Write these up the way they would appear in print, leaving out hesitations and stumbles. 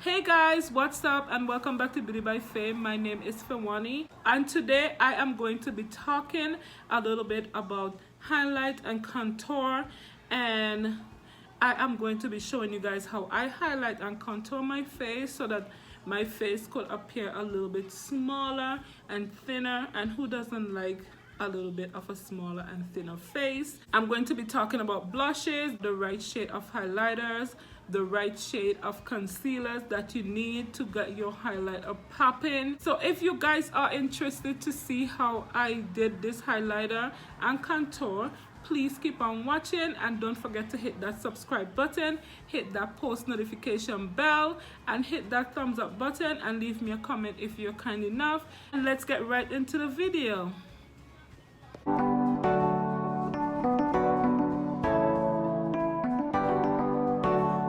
Hey guys, what's up and welcome back to Beauty by Fame. My name is Fawani and today I am going to be talking a little bit about highlight and contour, and I am going to be showing you guys how I highlight and contour my face so that my face could appear a little bit smaller and thinner, and who doesn't like a little bit of a smaller and thinner face. I'm going to be talking about blushes, the right shade of highlighters, the right shade of concealers that you need to get your highlighter popping. So if you guys are interested to see how I did this highlighter and contour, please keep on watching and don't forget to hit that subscribe button, hit that post notification bell, and hit that thumbs up button and leave me a comment if you're kind enough. And let's get right into the video.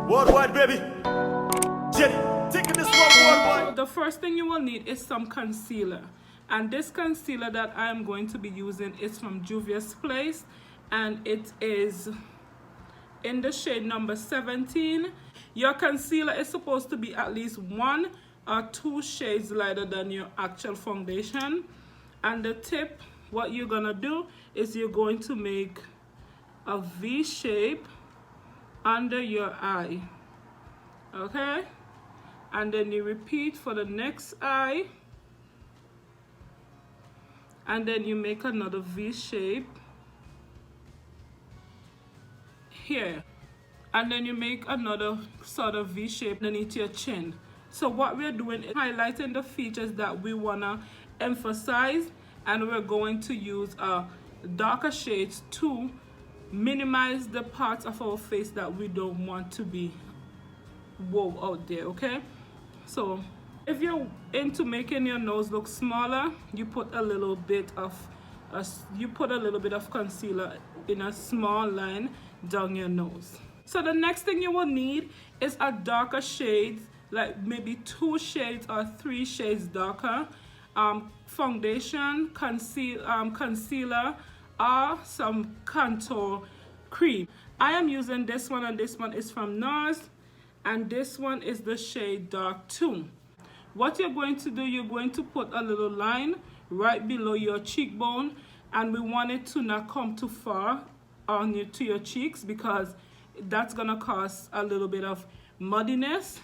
Worldwide, baby. Jenny, taking this one worldwide. The first thing you will need is some concealer. And this concealer that I am going to be using is from Juvia's Place. And it is in the shade number 17. Your concealer is supposed to be at least 1 or 2 shades lighter than your actual foundation. And the tip, what you're going to do is you're going to make a V shape under your eye, okay, and then you repeat for the next eye, and then you make another V shape here, and then you make another sort of V shape underneath your chin. So what we're doing is highlighting the features that we wanna emphasize, and we're going to use darker shades to minimize the parts of our face that we don't want to be whoa out there, okay? So if you're into making your nose look smaller, you put a little bit of concealer in a small line down your nose. So the next thing you will need is a darker shade, like maybe 2 shades or 3 shades darker, foundation, concealer, or some contour cream. I am using this one, and this one is from NARS, and this one is the shade Dark 2. What you're going to do, you're going to put a little line right below your cheekbone, and we want it to not come too far to your cheeks because that's gonna cause a little bit of muddiness.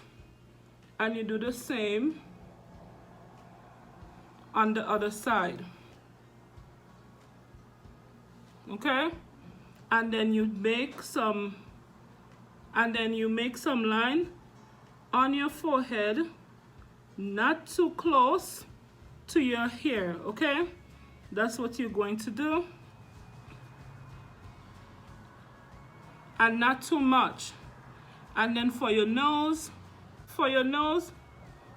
And you do the same on the other side, okay? And then you make some line on your forehead, not too close to your hair, okay? That's what you're going to do, and not too much. And then for your nose,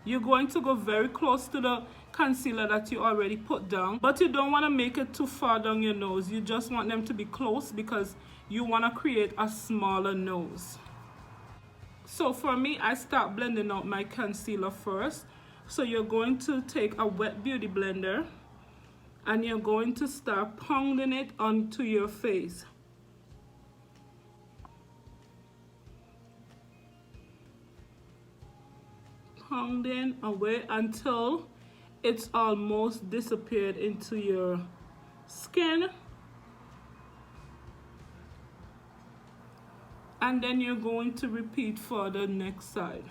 you're going to go very close to the concealer that you already put down, but you don't want to make it too far down your nose. You just want them to be close because you want to create a smaller nose. So for me, I start blending out my concealer first. So you're going to take a wet beauty blender and you're going to start pounding it onto your face. Pounding away until it's almost disappeared into your skin. And then you're going to repeat for the next side.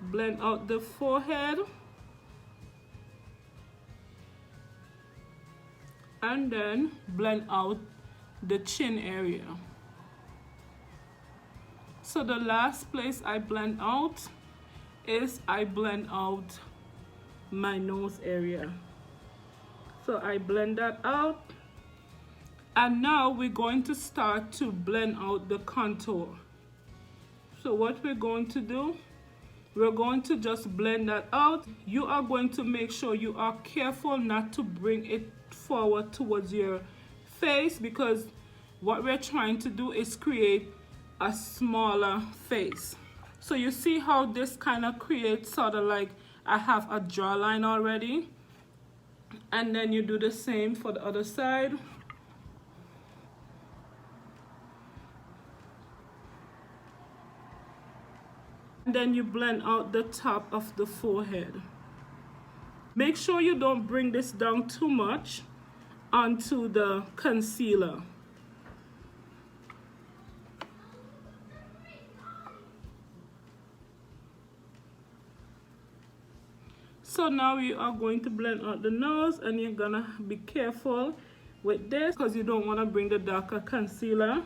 Blend out the forehead. And then blend out the chin area. So the last place I blend out is I blend out my nose area. So I blend that out. And now we're going to start to blend out the contour. So what we're going to do, we're going to just blend that out. You are going to make sure you are careful not to bring it forward towards your face, because what we're trying to do is create a smaller face. So you see how this kind of creates sort of like I have a jawline already. And then you do the same for the other side. And then you blend out the top of the forehead. Make sure you don't bring this down too much onto the concealer. So now you are going to blend out the nose, and you're gonna be careful with this because you don't want to bring the darker concealer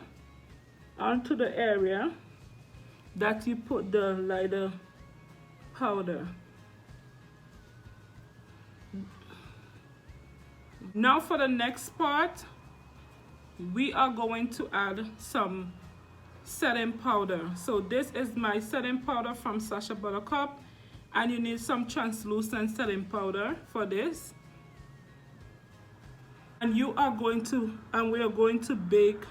onto the area that you put the lighter powder. Now for the next part, we are going to add some setting powder. So this is my setting powder from Sacha Buttercup, and you need some translucent setting powder for this. And we are going to bake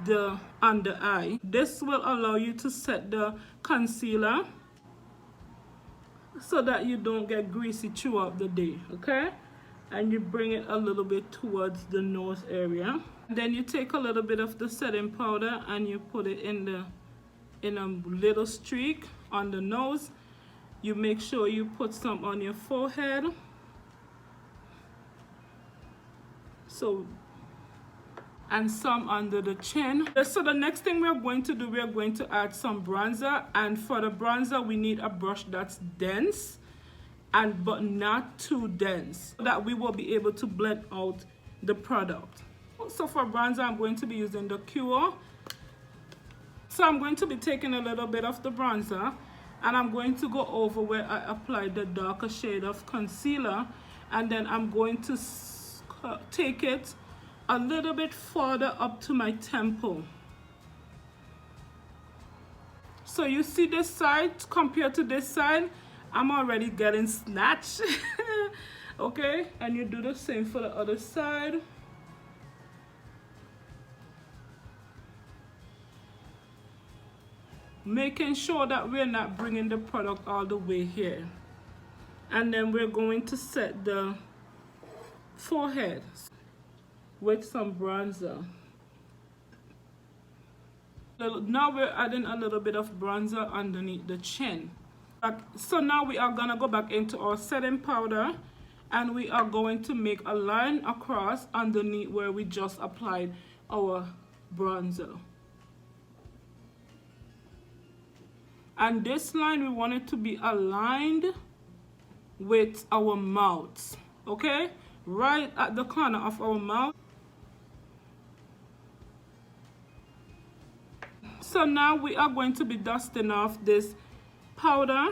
the under eye. This will allow you to set the concealer so that you don't get greasy throughout the day, okay? And you bring it a little bit towards the nose area. And then you take a little bit of the setting powder and you put it in a little streak on the nose. You make sure you put some on your forehead. And some under the chin. So the next thing we're going to do, we're going to add some bronzer. And for the bronzer, we need a brush that's dense, but not too dense, so that we will be able to blend out the product. So for bronzer, I'm going to be using the Cure. So I'm going to be taking a little bit of the bronzer, and I'm going to go over where I applied the darker shade of concealer, and then I'm going to take it a little bit further up to my temple. So you see this side compared to this side, I'm already getting snatched. Okay, and you do the same for the other side. Making sure that we're not bringing the product all the way here. And then we're going to set the forehead with some bronzer. Now we're adding a little bit of bronzer underneath the chin. So now we are gonna go back into our setting powder, and we are going to make a line across underneath where we just applied our bronzer. And this line, we want it to be aligned with our mouth, okay? Right at the corner of our mouth. So now we are going to be dusting off this powder.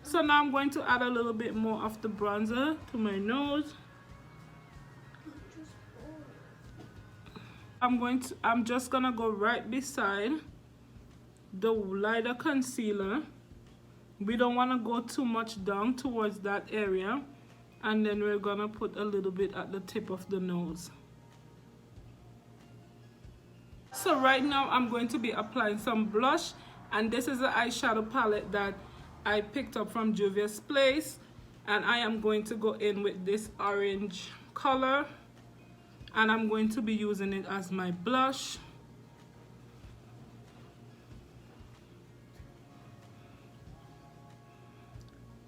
So now I'm going to add a little bit more of the bronzer to my nose. I'm just gonna go right beside the lighter concealer. We don't want to go too much down towards that area, and then we're gonna put a little bit at the tip of the nose. So right now I'm going to be applying some blush, and this is an eyeshadow palette that I picked up from Juvia's Place, and I am going to go in with this orange color, and I'm going to be using it as my blush.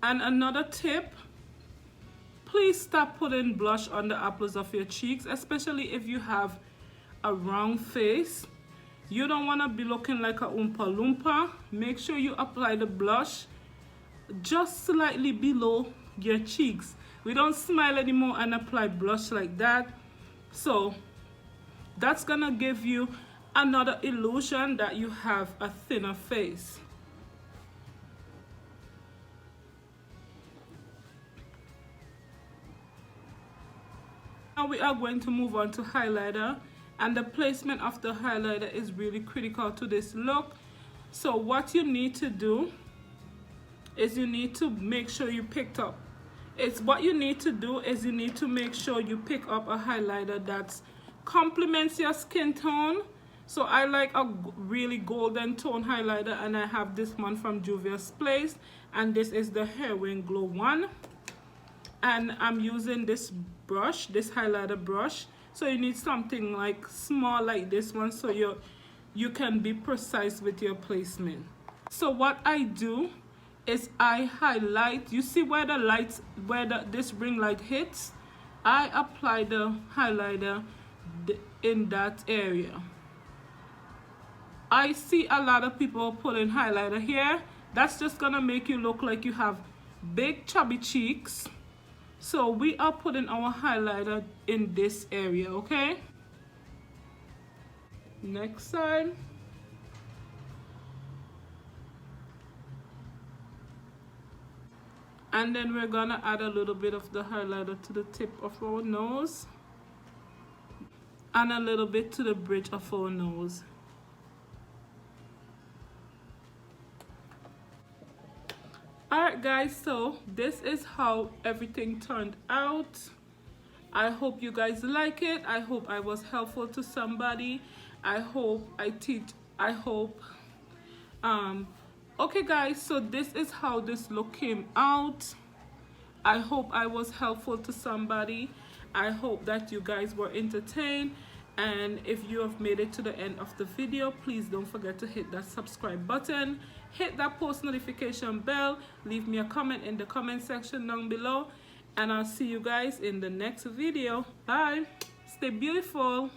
And another tip, please stop putting blush on the apples of your cheeks, especially if you have a round face. You don't want to be looking like a Oompa Loompa. Make sure you apply the blush just slightly below your cheeks. We don't smile anymore and apply blush like that. So that's gonna give you another illusion that you have a thinner face. Now we are going to move on to highlighter, and the placement of the highlighter is really critical to this look. So what you need to do is you need to make sure you picked up. It's what you need to do is you need to make sure you pick up a highlighter that complements your skin tone. So I like a really golden tone highlighter, and I have this one from Juvia's Place, and this is the Heroin Glow one. And I'm using this brush, this highlighter brush. So you need something like small like this one, so you can be precise with your placement. So what I do is I highlight. You see where the lights, this ring light hits? I apply the highlighter in that area. I see a lot of people putting highlighter here. That's just gonna make you look like you have big chubby cheeks. So we are putting our highlighter in this area, okay? Next side. And then we're gonna add a little bit of the highlighter to the tip of our nose and a little bit to the bridge of our nose. Alright guys, so this is how everything turned out. I hope you guys like it. I hope I was helpful to somebody. I hope okay guys, so this is how this look came out. I hope I was helpful to somebody. I hope that you guys were entertained, and if you have made it to the end of the video, please don't forget to hit that subscribe button, hit that post notification bell, leave me a comment in the comment section down below, and I'll see you guys in the next video. Bye. Stay beautiful.